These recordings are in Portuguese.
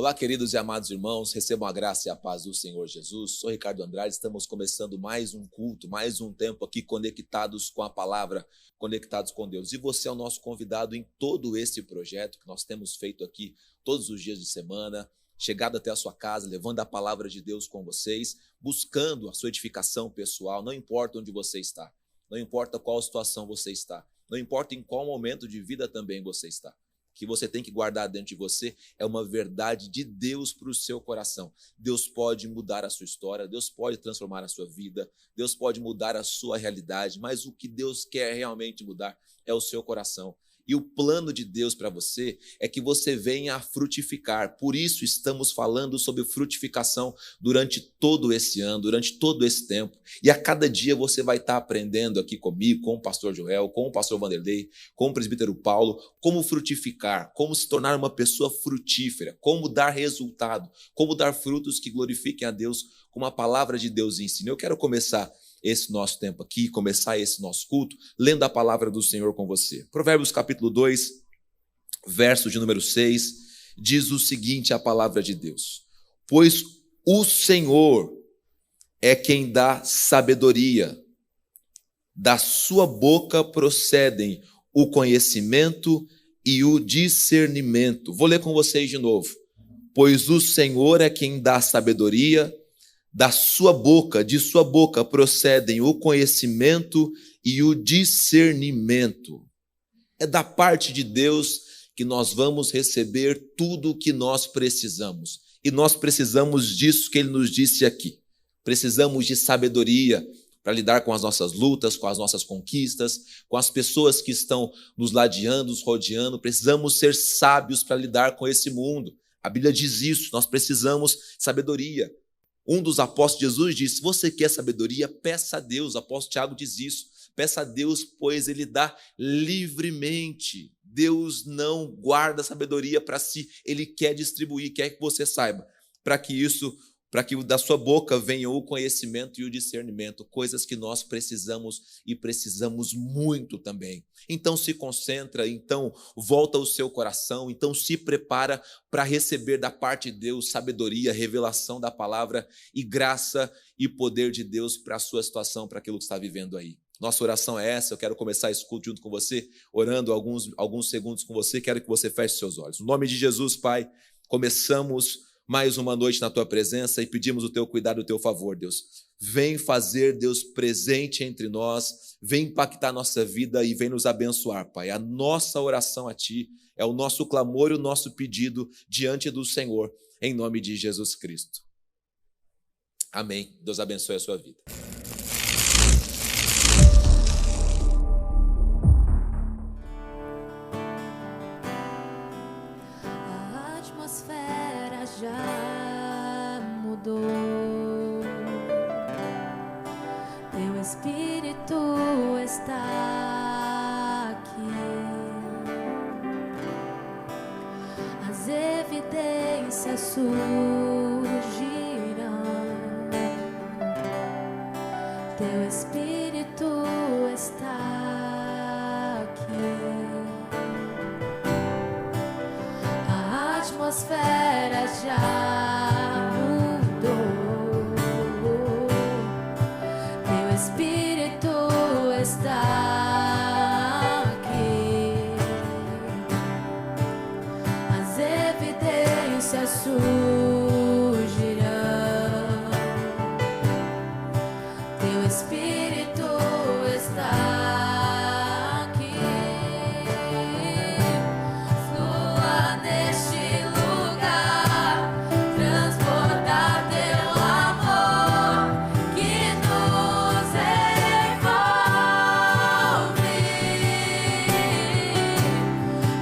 Olá, queridos e amados irmãos, recebam a graça e a paz do Senhor Jesus. Sou Ricardo Andrade, estamos começando mais um culto, mais um tempo aqui conectados com a palavra, conectados com Deus. E você é o nosso convidado em todo esse projeto que nós temos feito aqui todos os dias de semana, chegado até a sua casa, levando a palavra de Deus com vocês, buscando a sua edificação pessoal, não importa onde você está, não importa qual situação você está, não importa em qual momento de vida também você está. Que você tem que guardar dentro de você é uma verdade de Deus para o seu coração. Deus pode mudar a sua história, Deus pode transformar a sua vida, Deus pode mudar a sua realidade, mas o que Deus quer realmente mudar é o seu coração. E o plano de Deus para você é que você venha a frutificar. Por isso estamos falando sobre frutificação durante todo esse ano, durante todo esse tempo. E a cada dia você vai estar aprendendo aqui comigo, com o pastor Joel, com o pastor Vanderlei, com o presbítero Paulo, como frutificar, como se tornar uma pessoa frutífera, como dar resultado, como dar frutos que glorifiquem a Deus, como a palavra de Deus ensina. Eu quero começar esse nosso tempo aqui, começar esse nosso culto, lendo a palavra do Senhor com você. Provérbios capítulo 2, verso de número 6, diz o seguinte, a palavra de Deus: pois o Senhor é quem dá sabedoria, da sua boca procedem o conhecimento e o discernimento. Vou ler com vocês de novo. Pois o Senhor é quem dá sabedoria, da sua boca, de sua boca procedem o conhecimento e o discernimento. É da parte de Deus que nós vamos receber tudo o que nós precisamos. E nós precisamos disso que Ele nos disse aqui. Precisamos de sabedoria para lidar com as nossas lutas, com as nossas conquistas, com as pessoas que estão nos ladeando, nos rodeando. Precisamos ser sábios para lidar com esse mundo. A Bíblia diz isso, nós precisamos de sabedoria. Um dos apóstolos de Jesus disse: se você quer sabedoria, peça a Deus. O apóstolo Tiago diz isso. Peça a Deus, pois Ele dá livremente. Deus não guarda sabedoria para si. Ele quer distribuir, quer que você saiba. Para que da sua boca venha o conhecimento e o discernimento. Coisas que nós precisamos e precisamos muito também. Então se concentra, então volta o seu coração, então se prepara para receber da parte de Deus sabedoria, revelação da palavra e graça e poder de Deus para a sua situação, para aquilo que está vivendo aí. Nossa oração é essa, eu quero começar esse culto junto com você, orando alguns segundos com você, quero que você feche seus olhos. No nome de Jesus, Pai, começamos mais uma noite na Tua presença e pedimos o Teu cuidado e o Teu favor, Deus. Vem fazer, Deus, presente entre nós, vem impactar a nossa vida e vem nos abençoar, Pai. A nossa oração a Ti é o nosso clamor e o nosso pedido diante do Senhor, em nome de Jesus Cristo. Amém. Deus abençoe a sua vida. A atmosfera já mudou. Teu Espírito está aqui. As evidências surgirão. Teu Espírito está aqui. A atmosfera já mudou. Teu Espírito está aqui. As evidências surgirão. Teu Espírito está aqui. Flua neste lugar, transbordar teu amor que nos envolve.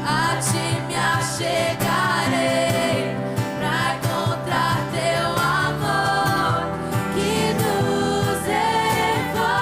A ti me achegarei pra encontrar teu amor que nos envolve.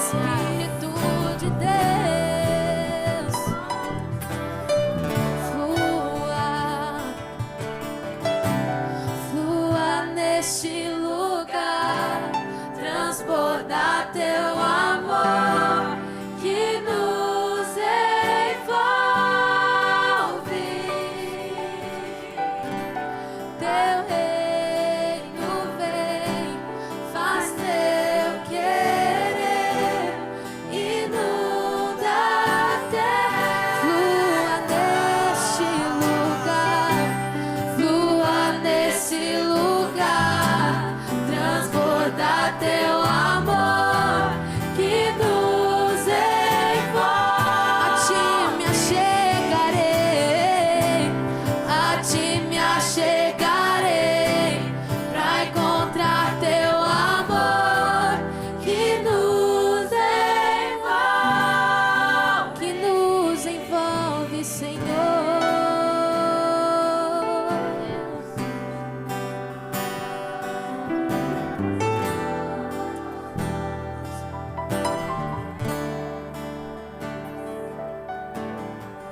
Espírito de Deus, flua neste lugar, transbordar teu amor que nos envolve. Teu reino vem, faz teu querer, inunda a terra. Flua neste lugar, transbordar teu amor que nos envolve. A ti me achegarei, a ti me achegarei, pra encontrar teu amor que nos envolve, Senhor.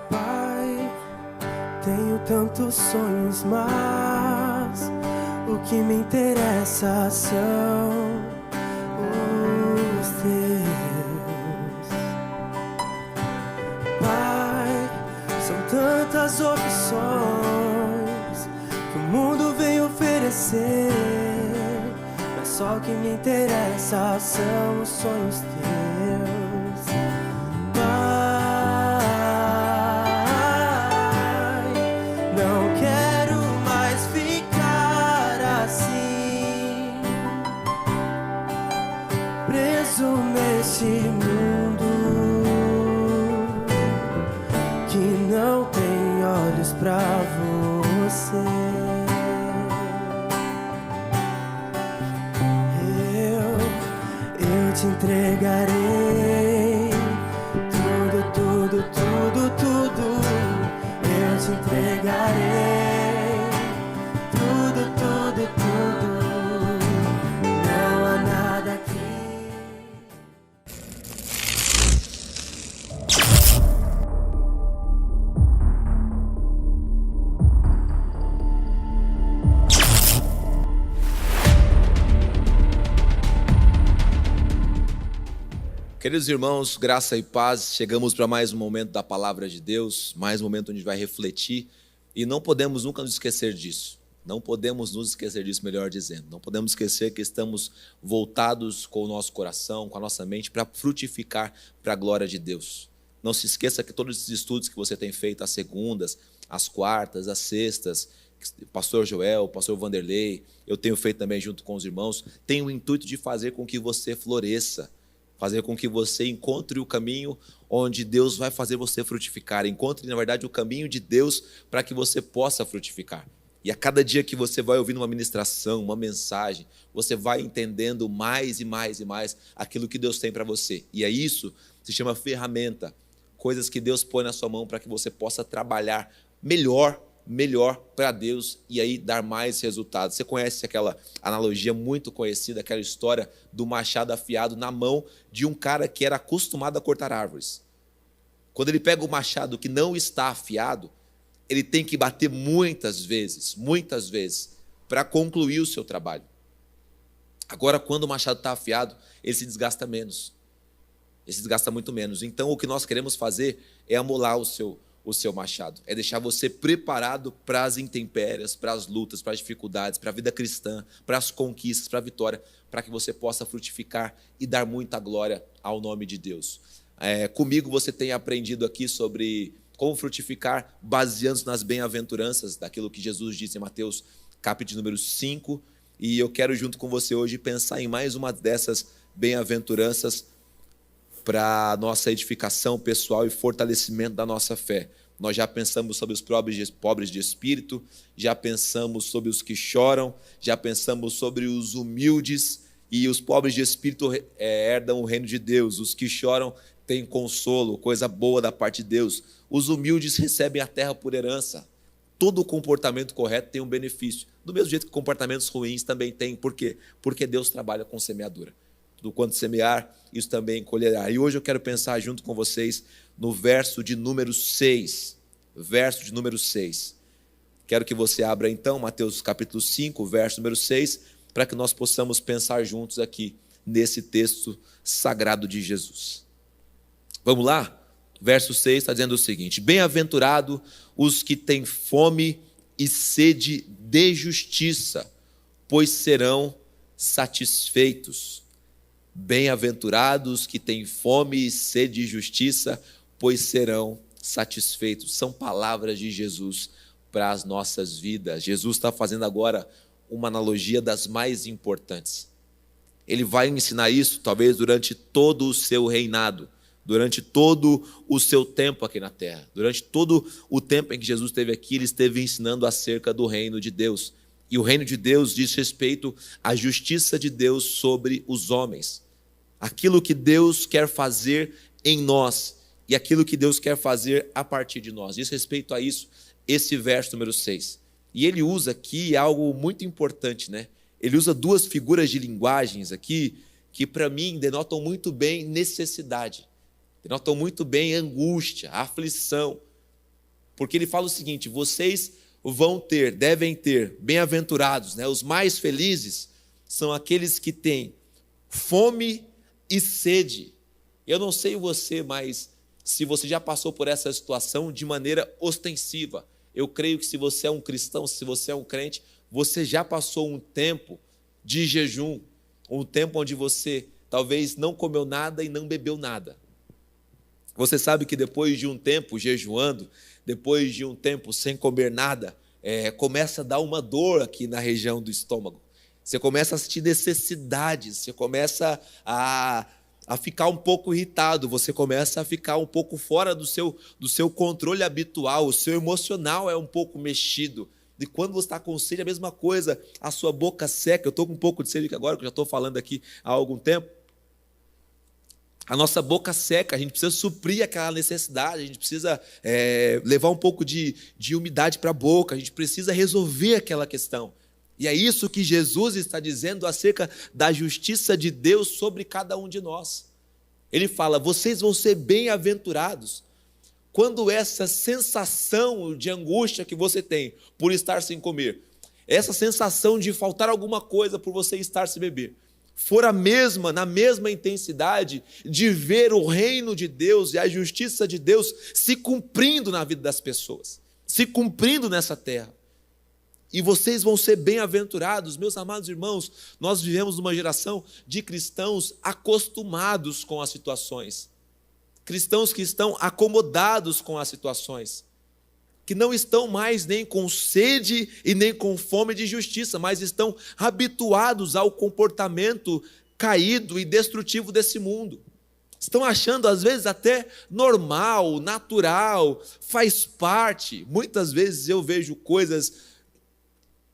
Pai, tenho tantos sonhos, mas o que me interessa são os teus. Pai, são tantas opções que o mundo vem oferecer, mas só o que me interessa são os sonhos teus. Pai, não quero mais ficar assim, preso neste mundo que não tem olhos pra você. Eu te entregarei tudo, tudo, tudo, tudo. Eu te entregarei tudo, tudo, tudo. Não há nada aqui. Queridos irmãos, graça e paz, chegamos para mais um momento da palavra de Deus, mais um momento onde a gente vai refletir e não podemos nunca nos esquecer disso. Não podemos nos esquecer disso, melhor dizendo. Não podemos esquecer que estamos voltados com o nosso coração, com a nossa mente, para frutificar para a glória de Deus. Não se esqueça que todos esses estudos que você tem feito às segundas, às quartas, às sextas, pastor Joel, pastor Vanderlei, eu tenho feito também junto com os irmãos, tem o intuito de fazer com que você floresça, fazer com que você encontre o caminho onde Deus vai fazer você frutificar. Encontre, na verdade, o caminho de Deus para que você possa frutificar. E a cada dia que você vai ouvindo uma ministração, uma mensagem, você vai entendendo mais e mais e mais aquilo que Deus tem para você. E é isso que se chama ferramenta. Coisas que Deus põe na sua mão para que você possa trabalhar melhor para Deus e aí dar mais resultados. Você conhece aquela analogia muito conhecida, aquela história do machado afiado na mão de um cara que era acostumado a cortar árvores. Quando ele pega o machado que não está afiado, ele tem que bater muitas vezes, para concluir o seu trabalho. Agora, quando o machado está afiado, ele se desgasta menos. Ele se desgasta muito menos. Então, o que nós queremos fazer é amolar o seu machado, é deixar você preparado para as intempéries, para as lutas, para as dificuldades, para a vida cristã, para as conquistas, para a vitória, para que você possa frutificar e dar muita glória ao nome de Deus. Comigo você tem aprendido aqui sobre como frutificar, baseando-se nas bem-aventuranças, daquilo que Jesus disse em Mateus, capítulo número 5, e eu quero junto com você hoje pensar em mais uma dessas bem-aventuranças para a nossa edificação pessoal e fortalecimento da nossa fé. Nós já pensamos sobre os pobres de espírito, já pensamos sobre os que choram, já pensamos sobre os humildes, e os pobres de espírito herdam o reino de Deus. Os que choram têm consolo, coisa boa da parte de Deus. Os humildes recebem a terra por herança. Todo comportamento correto tem um benefício. Do mesmo jeito que comportamentos ruins também têm. Por quê? Porque Deus trabalha com semeadura. do quanto semear, isso também colherá. E hoje eu quero pensar junto com vocês no verso de número 6. Verso de número 6. Quero que você abra então Mateus capítulo 5, verso número 6, para que nós possamos pensar juntos aqui nesse texto sagrado de Jesus. Vamos lá? Verso 6 está dizendo o seguinte: bem-aventurado os que têm fome e sede de justiça, pois serão satisfeitos. Bem-aventurados que têm fome e sede de justiça, pois serão satisfeitos. São palavras de Jesus para as nossas vidas. Jesus está fazendo agora uma analogia das mais importantes. Ele vai ensinar isso talvez durante todo o seu reinado, durante todo o seu tempo aqui na terra. Durante todo o tempo em que Jesus esteve aqui, ele esteve ensinando acerca do reino de Deus. E o reino de Deus diz respeito à justiça de Deus sobre os homens. Aquilo que Deus quer fazer em nós e aquilo que Deus quer fazer a partir de nós. Diz respeito a isso, esse verso número 6. E ele usa aqui algo muito importante, né? Ele usa duas figuras de linguagens aqui que para mim denotam muito bem necessidade. Denotam muito bem angústia, aflição. Porque ele fala o seguinte: vocês vão ter, devem ter, bem-aventurados, né? Os mais felizes são aqueles que têm fome e sede. Eu não sei você, mas se você já passou por essa situação de maneira ostensiva, eu creio que se você é um cristão, se você é um crente, você já passou um tempo de jejum, um tempo onde você talvez não comeu nada e não bebeu nada. Você sabe que depois de um tempo jejuando, depois de um tempo sem comer nada, começa a dar uma dor aqui na região do estômago. Você começa a sentir necessidades, você começa a ficar um pouco irritado, você começa a ficar um pouco fora do seu controle habitual, o seu emocional é um pouco mexido. E quando você está com sede, a mesma coisa, a sua boca seca. Eu estou com um pouco de sede agora, que eu já estou falando aqui há algum tempo. A nossa boca seca, a gente precisa suprir aquela necessidade, a gente precisa levar um pouco de umidade para a boca, a gente precisa resolver aquela questão. E é isso que Jesus está dizendo acerca da justiça de Deus sobre cada um de nós. Ele fala: vocês vão ser bem-aventurados quando essa sensação de angústia que você tem por estar sem comer, essa sensação de faltar alguma coisa por você estar sem beber, for na mesma intensidade de ver o reino de Deus e a justiça de Deus se cumprindo na vida das pessoas, se cumprindo nessa terra. E vocês vão ser bem-aventurados. Meus amados irmãos, nós vivemos numa geração de cristãos acostumados com as situações. Cristãos que estão acomodados com as situações. Que não estão mais nem com sede e nem com fome de justiça, mas estão habituados ao comportamento caído e destrutivo desse mundo. Estão achando, às vezes, até normal, natural, faz parte. Muitas vezes eu vejo coisas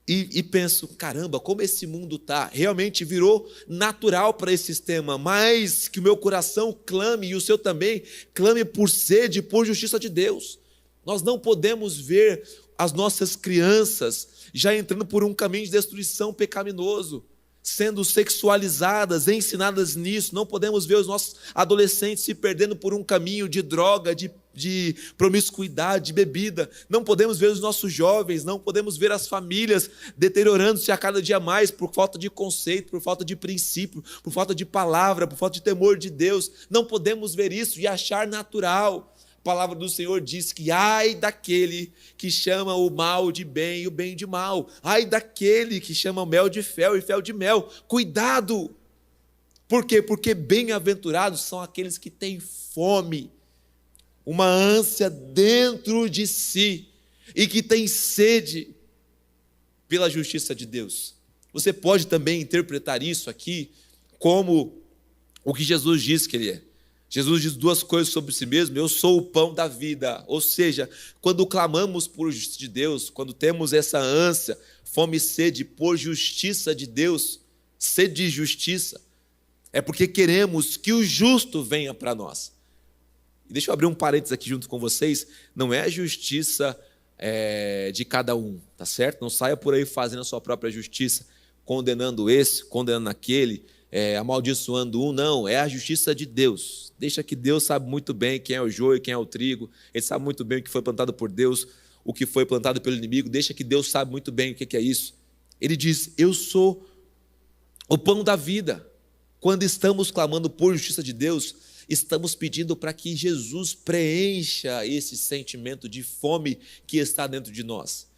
e penso: caramba, como esse mundo está. Realmente virou natural para esse sistema, mas que o meu coração clame, e o seu também, clame por sede e por justiça de Deus. Nós não podemos ver as nossas crianças já entrando por um caminho de destruição pecaminoso, sendo sexualizadas, ensinadas nisso. Não podemos ver os nossos adolescentes se perdendo por um caminho de droga, de promiscuidade, de bebida. Não podemos ver os nossos jovens, não podemos ver as famílias deteriorando-se a cada dia mais por falta de conceito, por falta de princípio, por falta de palavra, por falta de temor de Deus. Não podemos ver isso e achar natural. A palavra do Senhor diz que ai daquele que chama o mal de bem e o bem de mal. Ai daquele que chama o mel de fel e fel de mel. Cuidado! Por quê? Porque bem-aventurados são aqueles que têm fome, uma ânsia dentro de si e que têm sede pela justiça de Deus. Você pode também interpretar isso aqui como o que Jesus diz que ele é. Jesus diz duas coisas sobre si mesmo: eu sou o pão da vida. Ou seja, quando clamamos por justiça de Deus, quando temos essa ânsia, fome e sede por justiça de Deus, sede de justiça, é porque queremos que o justo venha para nós. E deixa eu abrir um parênteses aqui junto com vocês: não é a justiça de cada um, tá certo? Não saia por aí fazendo a sua própria justiça, condenando esse, condenando aquele, amaldiçoando um, não, é a justiça de Deus. Deixa que Deus sabe muito bem quem é o joio e quem é o trigo, Ele sabe muito bem o que foi plantado por Deus, o que foi plantado pelo inimigo, deixa que Deus sabe muito bem o que é isso. Ele diz, eu sou o pão da vida. Quando estamos clamando por justiça de Deus, estamos pedindo para que Jesus preencha esse sentimento de fome que está dentro de nós.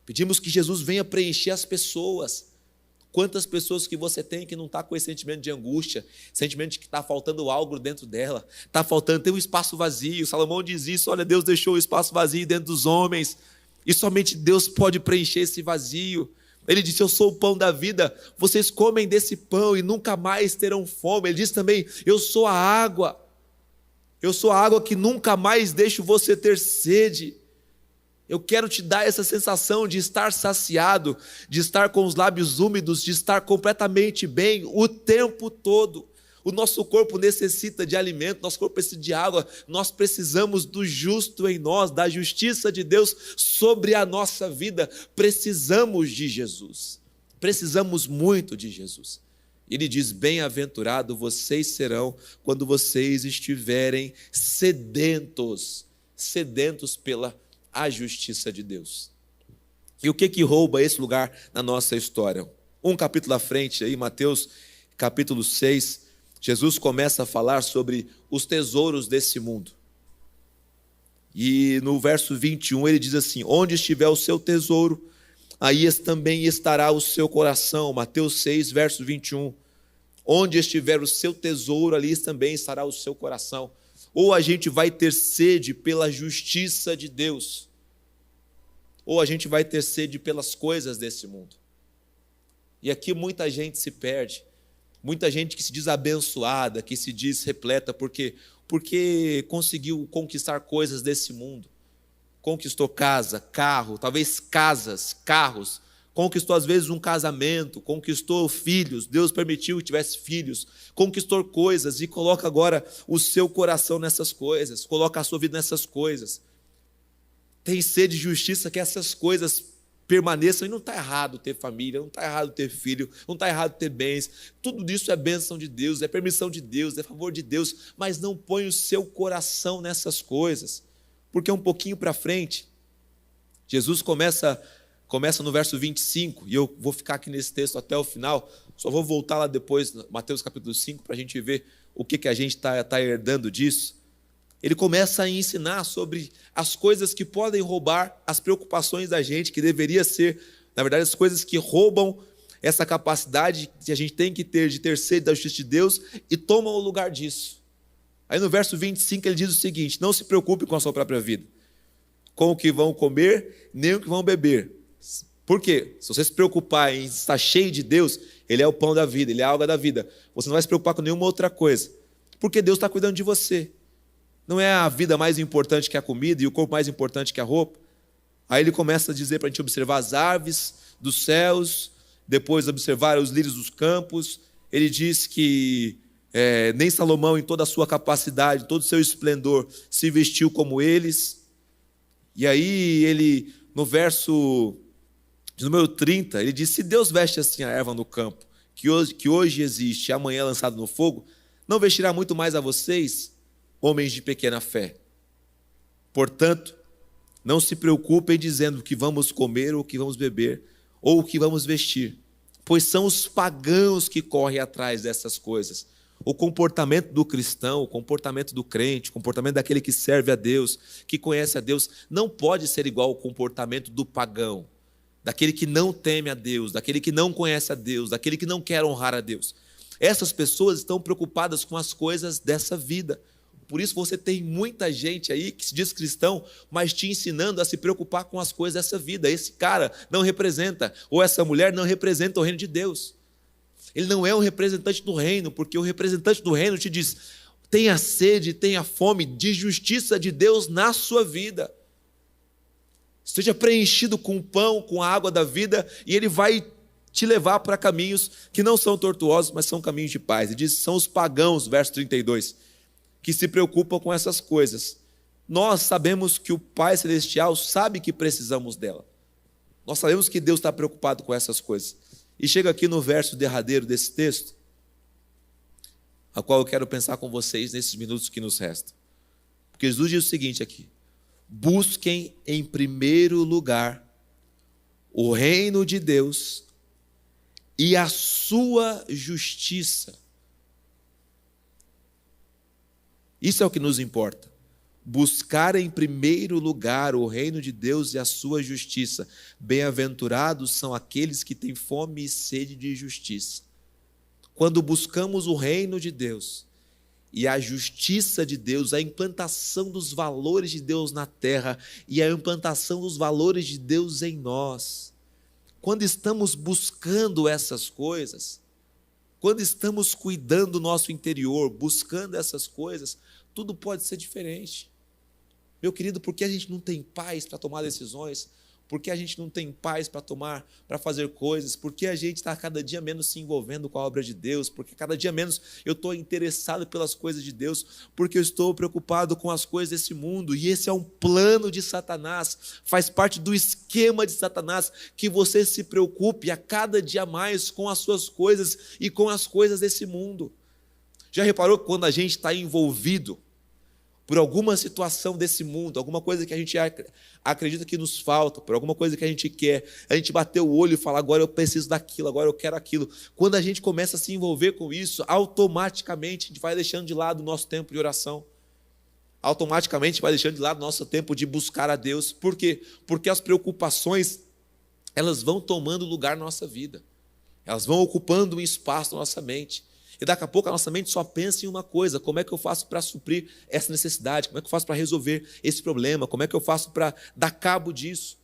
Pedimos que Jesus venha preencher as pessoas. Quantas pessoas que você tem que não está com esse sentimento de angústia, sentimento de que está faltando algo dentro dela, está faltando, tem um espaço vazio. Salomão diz isso, olha, Deus deixou o espaço vazio dentro dos homens, e somente Deus pode preencher esse vazio. Ele disse, eu sou o pão da vida, vocês comem desse pão e nunca mais terão fome. Ele diz também, eu sou a água que nunca mais deixo você ter sede. Eu quero te dar essa sensação de estar saciado, de estar com os lábios úmidos, de estar completamente bem o tempo todo. O nosso corpo necessita de alimento, nosso corpo precisa de água, nós precisamos do justo em nós, da justiça de Deus sobre a nossa vida. Precisamos de Jesus, precisamos muito de Jesus. Ele diz, bem-aventurado vocês serão quando vocês estiverem sedentos pela a justiça de Deus. E o que rouba esse lugar na nossa história? Um capítulo à frente, aí, Mateus capítulo 6, Jesus começa a falar sobre os tesouros desse mundo. E no verso 21 ele diz assim, onde estiver o seu tesouro, aí também estará o seu coração. Mateus 6, verso 21. Onde estiver o seu tesouro, ali também estará o seu coração. Ou a gente vai ter sede pela justiça de Deus, ou a gente vai ter sede pelas coisas desse mundo. E aqui muita gente se perde, muita gente que se diz abençoada, que se diz repleta, porque conseguiu conquistar coisas desse mundo. Conquistou casa, carro, talvez casas, carros, conquistou às vezes um casamento, conquistou filhos, Deus permitiu que tivesse filhos, conquistou coisas e coloca agora o seu coração nessas coisas, coloca a sua vida nessas coisas. Tem sede de justiça que essas coisas permaneçam, e não está errado ter família, não está errado ter filho, não está errado ter bens, tudo isso é bênção de Deus, é permissão de Deus, é favor de Deus, mas não põe o seu coração nessas coisas, porque um pouquinho para frente, Jesus começa no verso 25, e eu vou ficar aqui nesse texto até o final, só vou voltar lá depois, Mateus capítulo 5, para a gente ver o que a gente está herdando disso. Ele começa a ensinar sobre as coisas que podem roubar as preocupações da gente, que deveria ser, na verdade, as coisas que roubam essa capacidade que a gente tem que ter de ter sede da justiça de Deus e tomam o lugar disso. Aí no verso 25 ele diz o seguinte, não se preocupe com a sua própria vida, com o que vão comer, nem o que vão beber. Por quê? Se você se preocupar em estar cheio de Deus, Ele é o pão da vida, Ele é a água da vida. Você não vai se preocupar com nenhuma outra coisa, porque Deus está cuidando de você. Não é a vida mais importante que a comida e o corpo mais importante que a roupa? Aí ele começa a dizer para a gente observar as aves dos céus, depois observar os lírios dos campos. Ele diz que nem Salomão, em toda a sua capacidade, todo o seu esplendor, se vestiu como eles. E aí ele, no verso de número 30, ele diz, se Deus veste assim a erva no campo, que hoje existe e amanhã é lançado no fogo, não vestirá muito mais a vocês, homens de pequena fé. Portanto, não se preocupem dizendo o que vamos comer, ou o que vamos beber, ou o que vamos vestir, pois são os pagãos que correm atrás dessas coisas. O comportamento do cristão, o comportamento do crente, o comportamento daquele que serve a Deus, que conhece a Deus, não pode ser igual ao comportamento do pagão, daquele que não teme a Deus, daquele que não conhece a Deus, daquele que não quer honrar a Deus. Essas pessoas estão preocupadas com as coisas dessa vida. Por isso você tem muita gente aí que se diz cristão, mas te ensinando a se preocupar com as coisas dessa vida. Esse cara não representa, ou essa mulher não representa o reino de Deus. Ele não é um representante do reino, porque o representante do reino te diz, tenha sede, tenha fome de justiça de Deus na sua vida. Esteja preenchido com o pão, com a água da vida, e Ele vai te levar para caminhos que não são tortuosos, mas são caminhos de paz. Ele diz, são os pagãos, verso 32, que se preocupam com essas coisas. Nós sabemos que o Pai Celestial sabe que precisamos dela. Nós sabemos que Deus está preocupado com essas coisas. E chega aqui no verso derradeiro desse texto, a qual eu quero pensar com vocês nesses minutos que nos restam. Porque Jesus diz o seguinte aqui: busquem em primeiro lugar o reino de Deus e a sua justiça. Isso é o que nos importa. Buscar em primeiro lugar o reino de Deus e a sua justiça. Bem-aventurados são aqueles que têm fome e sede de justiça. Quando buscamos o reino de Deus e a justiça de Deus, a implantação dos valores de Deus na terra e a implantação dos valores de Deus em nós, quando estamos buscando essas coisas, quando estamos cuidando do nosso interior, buscando essas coisas, tudo pode ser diferente. Meu querido, por que a gente não tem paz para tomar decisões? Por que a gente não tem paz para fazer coisas? Por que a gente está cada dia menos se envolvendo com a obra de Deus? Porque cada dia menos eu estou interessado pelas coisas de Deus? Porque eu estou preocupado com as coisas desse mundo. E esse é um plano de Satanás. Faz parte do esquema de Satanás que você se preocupe a cada dia mais com as suas coisas e com as coisas desse mundo. Já reparou que quando a gente está envolvido por alguma situação desse mundo, alguma coisa que a gente acredita que nos falta, por alguma coisa que a gente quer, a gente bater o olho e falar, agora eu preciso daquilo, agora eu quero aquilo. Quando a gente começa a se envolver com isso, automaticamente a gente vai deixando de lado o nosso tempo de oração. Automaticamente a gente vai deixando de lado o nosso tempo de buscar a Deus. Por quê? Porque as preocupações, elas vão tomando lugar na nossa vida. Elas vão ocupando um espaço na nossa mente. E daqui a pouco a nossa mente só pensa em uma coisa: como é que eu faço para suprir essa necessidade? Como é que eu faço para resolver esse problema? Como é que eu faço para dar cabo disso?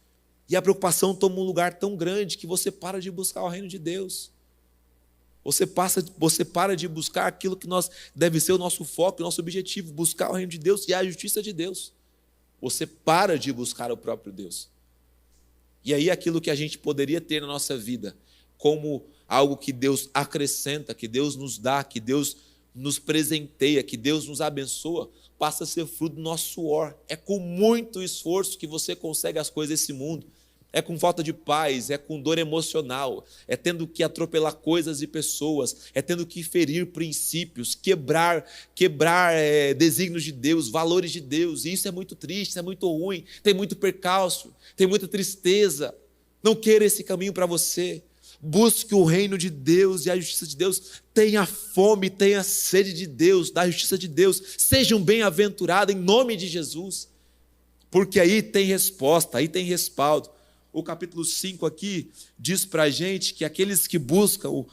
E a preocupação toma um lugar tão grande que você para de buscar o reino de Deus. Você para de buscar aquilo que deve ser o nosso foco, o nosso objetivo, buscar o reino de Deus e a justiça de Deus. Você para de buscar o próprio Deus. E aí aquilo que a gente poderia ter na nossa vida como algo que Deus acrescenta, que Deus nos dá, que Deus nos presenteia, que Deus nos abençoa, passa a ser fruto do nosso suor. É com muito esforço que você consegue as coisas desse mundo. É com falta de paz, é com dor emocional, é tendo que atropelar coisas e pessoas, é tendo que ferir princípios, quebrar desígnios de Deus, valores de Deus. E isso é muito triste, isso é muito ruim, tem muito percalço, tem muita tristeza. Não queira esse caminho para você. Busque o reino de Deus e a justiça de Deus. Tenha fome, tenha sede de Deus, da justiça de Deus. Sejam bem-aventurados em nome de Jesus. Porque aí tem resposta, aí tem respaldo. O capítulo 5 aqui diz para a gente que aqueles que buscam,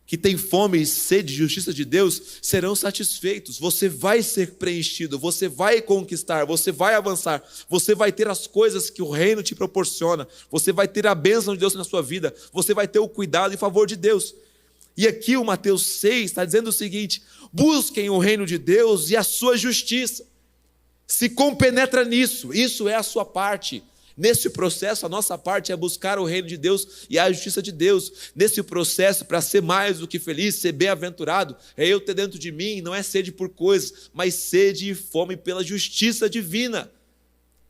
que têm fome e sede de justiça de Deus, serão satisfeitos. Você vai ser preenchido, você vai conquistar, você vai avançar, você vai ter as coisas que o reino te proporciona, você vai ter a bênção de Deus na sua vida, você vai ter o cuidado e favor de Deus. E aqui o Mateus 6 está dizendo o seguinte: busquem o reino de Deus e a sua justiça. Se compenetra nisso, isso é a sua parte. Nesse processo, a nossa parte é buscar o reino de Deus e a justiça de Deus. Nesse processo, para ser mais do que feliz, ser bem-aventurado, é eu ter dentro de mim, não é sede por coisas, mas sede e fome pela justiça divina.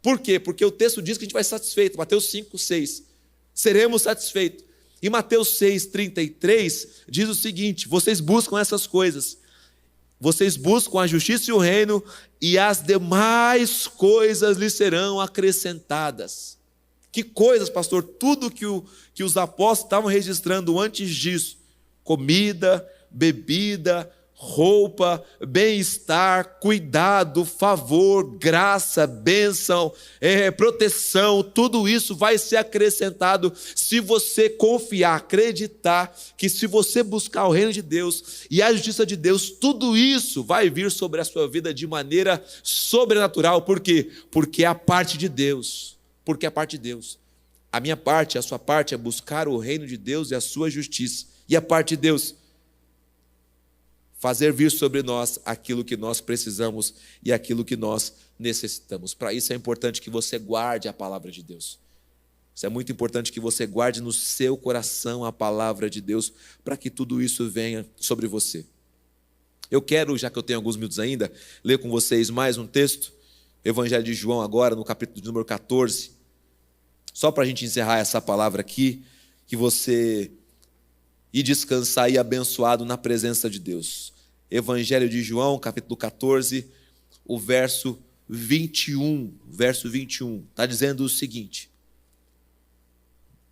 Por quê? Porque o texto diz que a gente vai ser satisfeito. Mateus 5, 6. Seremos satisfeitos. E Mateus 6, 33 diz o seguinte: vocês buscam essas coisas. Vocês buscam a justiça e o reino, e as demais coisas lhes serão acrescentadas. Que coisas, pastor? Tudo que os apóstolos estavam registrando antes disso: comida, bebida, roupa, bem-estar, cuidado, favor, graça, bênção, proteção, tudo isso vai ser acrescentado se você confiar, acreditar que se você buscar o reino de Deus e a justiça de Deus, tudo isso vai vir sobre a sua vida de maneira sobrenatural. Por quê? Porque é a parte de Deus. Porque é a parte de Deus. A minha parte, a sua parte é buscar o reino de Deus e a sua justiça. E a parte de Deus, fazer vir sobre nós aquilo que nós precisamos e aquilo que nós necessitamos. Para isso é importante que você guarde a palavra de Deus. Isso é muito importante que você guarde no seu coração a palavra de Deus, para que tudo isso venha sobre você. Eu quero, já que eu tenho alguns minutos ainda, ler com vocês mais um texto, Evangelho de João agora, no capítulo de número 14. Só para a gente encerrar essa palavra aqui, que você ir descansar e abençoado na presença de Deus. Evangelho de João, capítulo 14, o verso 21. Verso 21. Está dizendo o seguinte.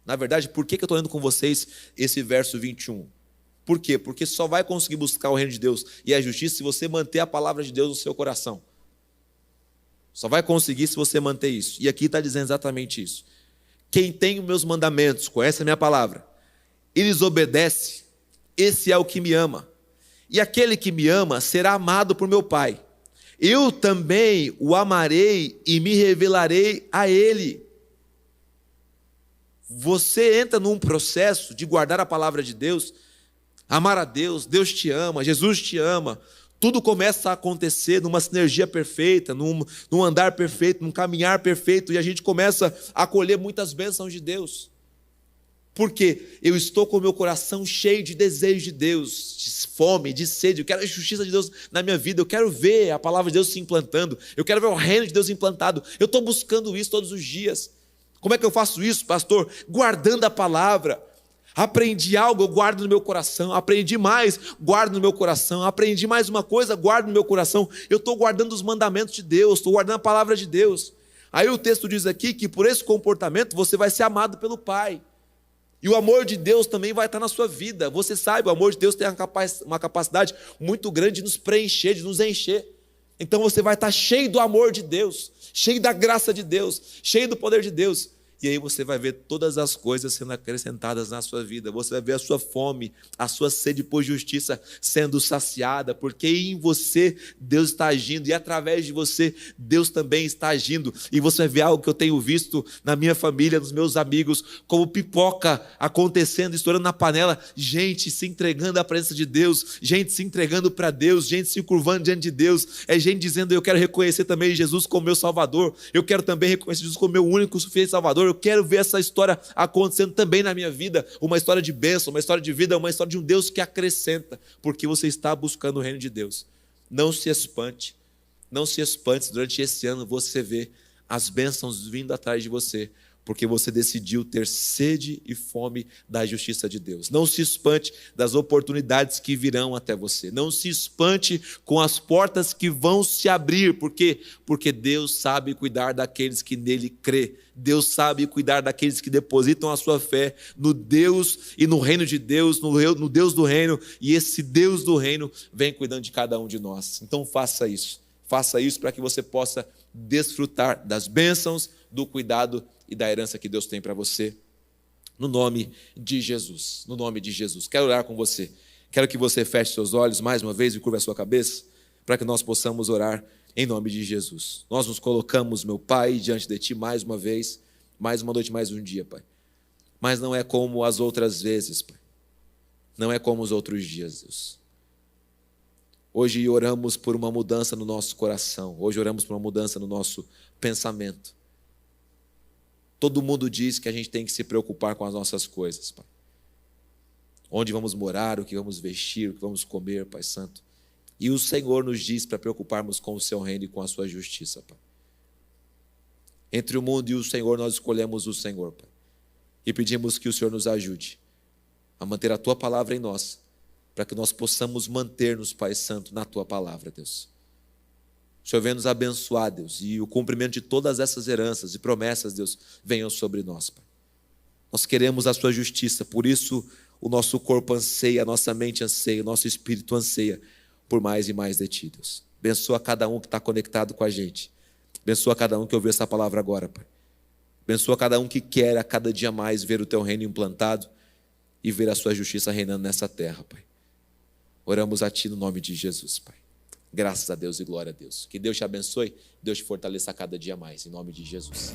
Na verdade, por que eu estou lendo com vocês esse verso 21? Por quê? Porque só vai conseguir buscar o reino de Deus e a justiça se você manter a palavra de Deus no seu coração. Só vai conseguir se você manter isso. E aqui está dizendo exatamente isso. Quem tem os meus mandamentos, conhece a minha palavra, e lhes obedece, esse é o que me ama. E aquele que me ama será amado por meu Pai. Eu também o amarei e me revelarei a ele. Você entra num processo de guardar a palavra de Deus, amar a Deus, Deus te ama, Jesus te ama. Tudo começa a acontecer numa sinergia perfeita, num andar perfeito, num caminhar perfeito, e a gente começa a colher muitas bênçãos de Deus. Porque eu estou com o meu coração cheio de desejo de Deus, de fome, de sede, eu quero a justiça de Deus na minha vida, eu quero ver a palavra de Deus se implantando, eu quero ver o reino de Deus implantado, eu estou buscando isso todos os dias. Como é que eu faço isso, pastor? Guardando a palavra. Aprendi algo, eu guardo no meu coração. Aprendi mais, guardo no meu coração. Aprendi mais uma coisa, guardo no meu coração. Eu estou guardando os mandamentos de Deus, estou guardando a palavra de Deus. Aí o texto diz aqui que por esse comportamento você vai ser amado pelo Pai. E o amor de Deus também vai estar na sua vida. Você sabe, o amor de Deus tem uma capacidade muito grande de nos preencher, de nos encher. Então você vai estar cheio do amor de Deus, cheio da graça de Deus, cheio do poder de Deus. E aí você vai ver todas as coisas sendo acrescentadas na sua vida. Você vai ver a sua fome, a sua sede por justiça sendo saciada, porque em você Deus está agindo e através de você Deus também está agindo. E você vai ver algo que eu tenho visto na minha família, nos meus amigos, como pipoca acontecendo, estourando na panela, gente se entregando à presença de Deus, gente se entregando para Deus, gente se curvando diante de Deus, é gente dizendo: eu quero reconhecer também Jesus como meu Salvador, eu quero também reconhecer Jesus como meu único e suficiente Salvador. Eu quero ver essa história acontecendo também na minha vida, uma história de bênção, uma história de vida, uma história de um Deus que acrescenta, porque você está buscando o reino de Deus. Não se espante, não se espante, durante esse ano você vê as bênçãos vindo atrás de você, porque você decidiu ter sede e fome da justiça de Deus. Não se espante das oportunidades que virão até você. Não se espante com as portas que vão se abrir. Por quê? Porque Deus sabe cuidar daqueles que nele crê. Deus sabe cuidar daqueles que depositam a sua fé no Deus e no reino de Deus, no Deus do reino. E esse Deus do reino vem cuidando de cada um de nós. Então faça isso. Faça isso para que você possa desfrutar das bênçãos, do cuidado e da herança que Deus tem para você, no nome de Jesus. No nome de Jesus. Quero orar com você. Quero que você feche seus olhos mais uma vez e curva a sua cabeça, para que nós possamos orar em nome de Jesus. Nós nos colocamos, meu Pai, diante de Ti mais uma vez, mais uma noite, mais um dia, Pai. Mas não é como as outras vezes, Pai. Não é como os outros dias, Deus. Hoje oramos por uma mudança no nosso coração. Hoje oramos por uma mudança no nosso pensamento. Todo mundo diz que a gente tem que se preocupar com as nossas coisas, Pai. Onde vamos morar, o que vamos vestir, o que vamos comer, Pai Santo. E o Senhor nos diz para preocuparmos com o Seu reino e com a Sua justiça, Pai. Entre o mundo e o Senhor, nós escolhemos o Senhor, Pai. E pedimos que o Senhor nos ajude a manter a Tua palavra em nós, para que nós possamos manter-nos, Pai Santo, na Tua palavra, Deus. O Senhor venha nos abençoar, Deus, e o cumprimento de todas essas heranças e promessas, Deus, venham sobre nós, Pai. Nós queremos a Sua justiça, por isso o nosso corpo anseia, a nossa mente anseia, o nosso espírito anseia por mais e mais de Ti, Deus. Abençoa cada um que está conectado com a gente. Abençoa cada um que ouviu essa palavra agora, Pai. Abençoa cada um que quer a cada dia mais ver o Teu reino implantado e ver a Sua justiça reinando nessa terra, Pai. Oramos a Ti no nome de Jesus, Pai. Graças a Deus e glória a Deus. Que Deus te abençoe, Deus te fortaleça a cada dia mais, em nome de Jesus.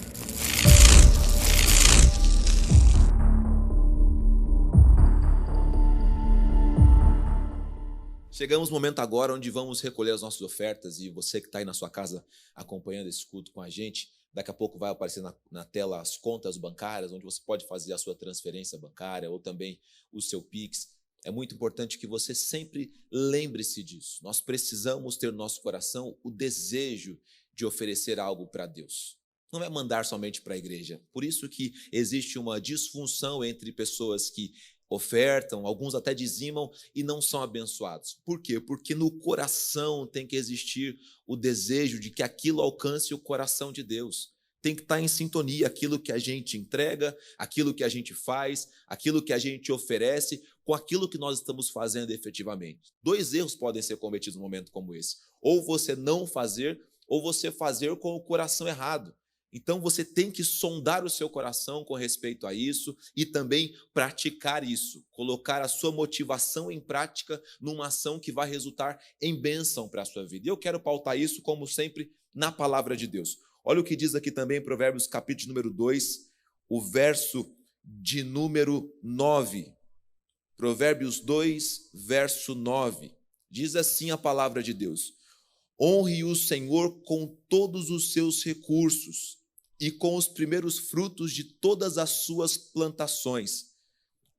Chegamos no momento agora onde vamos recolher as nossas ofertas, e você que está aí na sua casa acompanhando esse culto com a gente, daqui a pouco vai aparecer na tela as contas bancárias, onde você pode fazer a sua transferência bancária ou também o seu Pix. É muito importante que você sempre lembre-se disso. Nós precisamos ter no nosso coração o desejo de oferecer algo para Deus. Não é mandar somente para a igreja. Por isso que existe uma disfunção entre pessoas que ofertam, alguns até dizimam e não são abençoados. Por quê? Porque no coração tem que existir o desejo de que aquilo alcance o coração de Deus. Tem que estar em sintonia aquilo que a gente entrega, aquilo que a gente faz, aquilo que a gente oferece, com aquilo que nós estamos fazendo efetivamente. 2 erros podem ser cometidos num momento como esse. Ou você não fazer, ou você fazer com o coração errado. Então você tem que sondar o seu coração com respeito a isso e também praticar isso, colocar a sua motivação em prática numa ação que vai resultar em bênção para a sua vida. E eu quero pautar isso, como sempre, na palavra de Deus. Olha o que diz aqui também em Provérbios capítulo número 2, o verso de número 9. Provérbios 2, verso 9. Diz assim a palavra de Deus: honre o Senhor com todos os seus recursos e com os primeiros frutos de todas as suas plantações.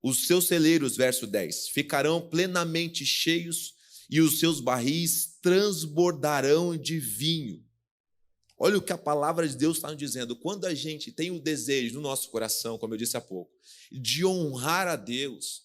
Os seus celeiros, verso 10, ficarão plenamente cheios e os seus barris transbordarão de vinho. Olha o que a palavra de Deus está nos dizendo. Quando a gente tem o desejo no nosso coração, como eu disse há pouco, de honrar a Deus,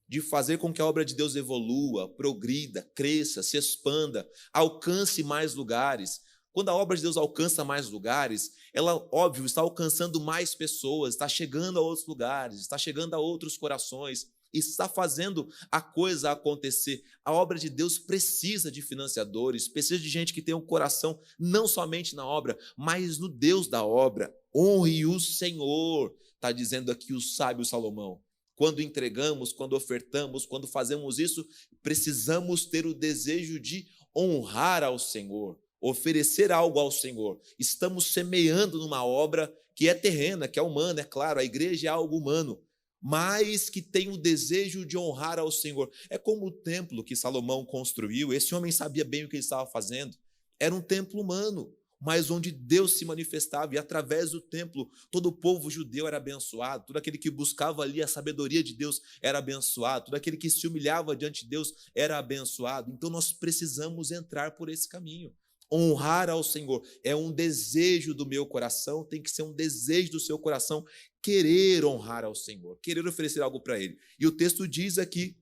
de fazer com que a obra de Deus evolua, progrida, cresça, se expanda, alcance mais lugares. Quando a obra de Deus alcança mais lugares, ela, óbvio, está alcançando mais pessoas, está chegando a outros lugares, está chegando a outros corações, está fazendo a coisa acontecer. A obra de Deus precisa de financiadores, precisa de gente que tenha um coração não somente na obra, mas no Deus da obra. Honre o Senhor, está dizendo aqui o sábio Salomão. Quando entregamos, quando ofertamos, quando fazemos isso, precisamos ter o desejo de honrar ao Senhor, oferecer algo ao Senhor. Estamos semeando numa obra que é terrena, que é humana, é claro, a igreja é algo humano, mas que tem o desejo de honrar ao Senhor. É como o templo que Salomão construiu. Esse homem sabia bem o que ele estava fazendo. Era um templo humano, mas onde Deus se manifestava, e através do templo todo o povo judeu era abençoado, todo aquele que buscava ali a sabedoria de Deus era abençoado, todo aquele que se humilhava diante de Deus era abençoado. Então nós precisamos entrar por esse caminho. Honrar ao Senhor é um desejo do meu coração, tem que ser um desejo do seu coração, querer honrar ao Senhor, querer oferecer algo para Ele. E o texto diz aqui,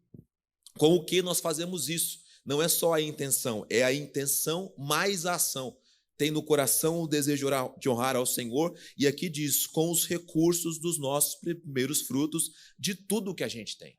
com o que nós fazemos isso? Não é só a intenção, é a intenção mais a ação. Tem no coração o desejo de honrar ao Senhor, e aqui diz, com os recursos dos nossos primeiros frutos, de tudo que a gente tem.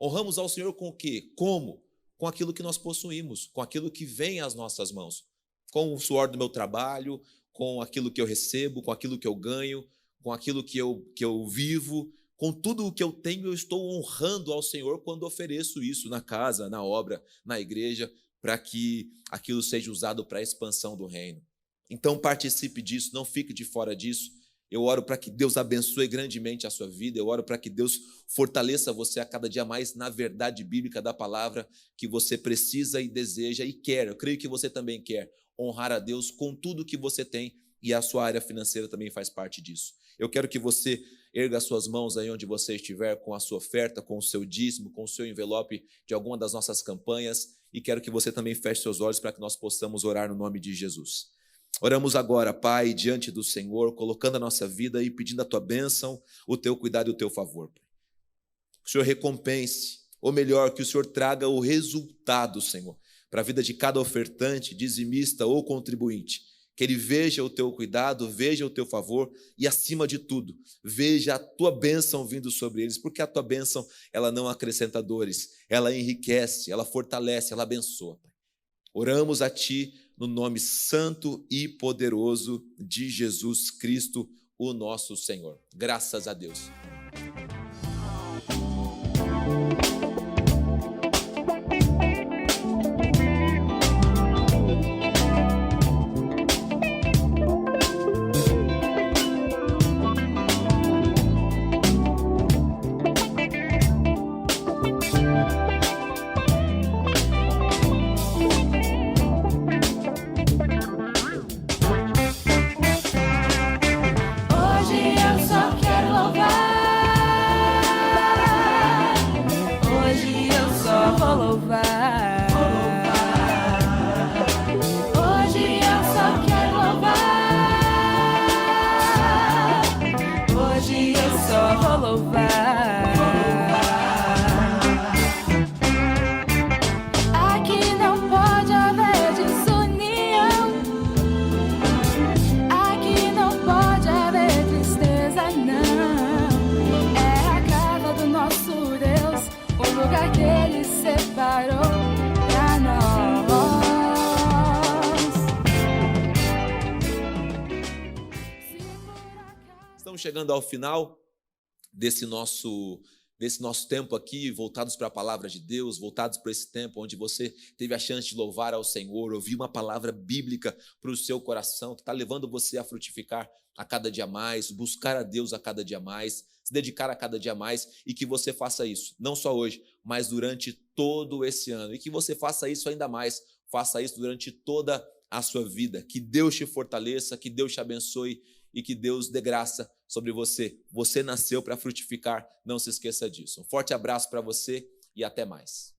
Honramos ao Senhor com o quê? Como? Com aquilo que nós possuímos, com aquilo que vem às nossas mãos, com o suor do meu trabalho, com aquilo que eu recebo, com aquilo que eu ganho, com aquilo que eu vivo, com tudo o que eu tenho, eu estou honrando ao Senhor quando ofereço isso na casa, na obra, na igreja, para que aquilo seja usado para a expansão do reino. Então participe disso, não fique de fora disso. Eu oro para que Deus abençoe grandemente a sua vida, eu oro para que Deus fortaleça você a cada dia mais na verdade bíblica da palavra que você precisa e deseja e quer. Eu creio que você também quer honrar a Deus com tudo que você tem, e a sua área financeira também faz parte disso. Eu quero que você erga as suas mãos aí onde você estiver, com a sua oferta, com o seu dízimo, com o seu envelope de alguma das nossas campanhas, e quero que você também feche seus olhos para que nós possamos orar no nome de Jesus. Oramos agora, Pai, diante do Senhor, colocando a nossa vida e pedindo a Tua bênção, o Teu cuidado e o Teu favor. Que o Senhor recompense, ou melhor, que o Senhor traga o resultado, Senhor, para a vida de cada ofertante, dizimista ou contribuinte. Que ele veja o Teu cuidado, veja o Teu favor e, acima de tudo, veja a Tua bênção vindo sobre eles, porque a Tua bênção, ela não acrescenta dores, ela enriquece, ela fortalece, ela abençoa. Oramos a Ti no nome santo e poderoso de Jesus Cristo, o nosso Senhor. Graças a Deus. Hoje eu só quero louvar. Estamos chegando ao final desse nosso tempo aqui, voltados para a palavra de Deus, voltados para esse tempo onde você teve a chance de louvar ao Senhor, ouvir uma palavra bíblica para o seu coração, que está levando você a frutificar a cada dia mais, buscar a Deus a cada dia mais, se dedicar a cada dia mais, e que você faça isso, não só hoje, mas durante todo esse ano, e que você faça isso ainda mais, faça isso durante toda a sua vida. Que Deus te fortaleça, que Deus te abençoe e que Deus dê graça sobre você. Você nasceu para frutificar, não se esqueça disso. Um forte abraço para você e até mais.